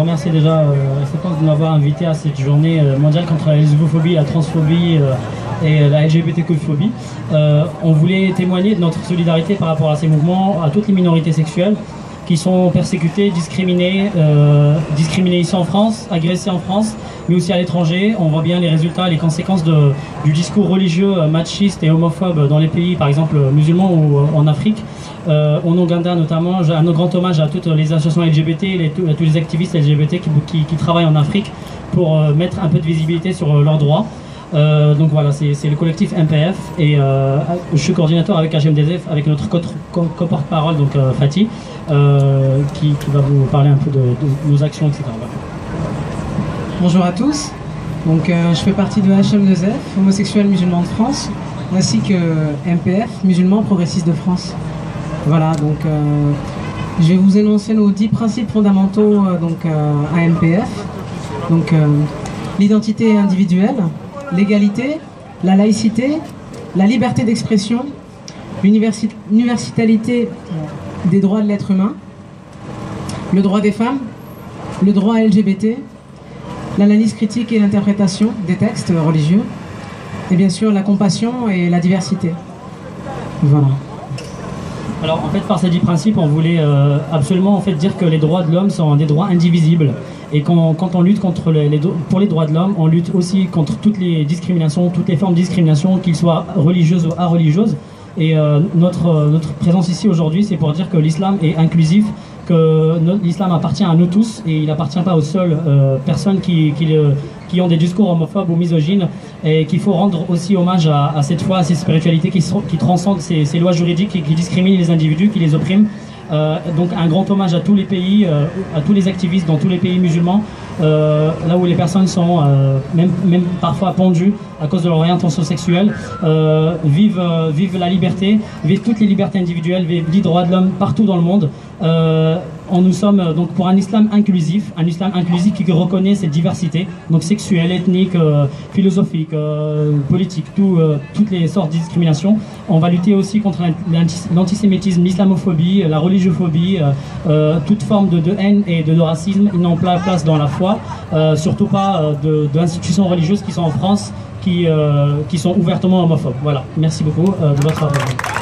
remercier déjà Acceptance de m'avoir invité à cette journée mondiale contre la lesbophobie, la transphobie et la LGBTQ-phobie. On voulait témoigner de notre solidarité par rapport à ces mouvements, à toutes les minorités sexuelles qui sont persécutées, discriminées ici en France, agressées en France, mais aussi à l'étranger. On voit bien les résultats, les conséquences du discours religieux machiste et homophobe dans les pays, par exemple musulmans ou en Afrique. En Ouganda notamment, un grand hommage à toutes les associations LGBT, à tous les activistes LGBT qui travaillent en Afrique pour mettre un peu de visibilité sur leurs droits. Donc voilà, c'est le collectif MPF et je suis coordinateur avec HMDSF, avec notre co-porte-parole, donc Fatih, qui va vous parler un peu de nos actions, etc. Bonjour à tous, donc, je fais partie de HM2F, homosexuels musulmans de France, ainsi que MPF, musulmans progressistes de France. Voilà, donc je vais vous énoncer nos 10 principes fondamentaux à MPF. Donc l'identité individuelle, l'égalité, la laïcité, la liberté d'expression, l'universalité des droits de l'être humain, le droit des femmes, le droit LGBT, l'analyse critique et l'interprétation des textes religieux, et bien sûr la compassion et la diversité. Voilà. Alors en fait par ces 10 principes on voulait absolument dire que les droits de l'homme sont des droits indivisibles et quand on lutte pour les droits de l'homme, on lutte aussi contre toutes les discriminations, toutes les formes de discrimination, qu'ils soient religieuses ou irreligieuses. Et notre présence ici aujourd'hui, c'est pour dire que l'islam est inclusif, que l'islam appartient à nous tous et il n'appartient pas aux seules personnes qui ont des discours homophobes ou misogynes, et qu'il faut rendre aussi hommage à cette foi, à cette spiritualité qui transcende ces lois juridiques qui discriminent les individus, qui les oppriment. Donc un grand hommage à tous les pays, à tous les activistes dans tous les pays musulmans, là où les personnes sont même parfois pendues à cause de leur orientation sexuelle, vivent la liberté, vivent toutes les libertés individuelles, vivent les droits de l'homme partout dans le monde. Nous sommes donc pour un islam inclusif qui reconnaît cette diversité, donc sexuelle, ethnique, philosophique, politique, toutes les sortes de discrimination. On va lutter aussi contre l'antisémitisme, l'islamophobie, la religiophobie, toute forme de haine et de racisme. Ils n'ont pas place dans la foi, surtout pas d'institutions religieuses qui sont en France, qui sont ouvertement homophobes. Voilà, merci beaucoup de votre attention.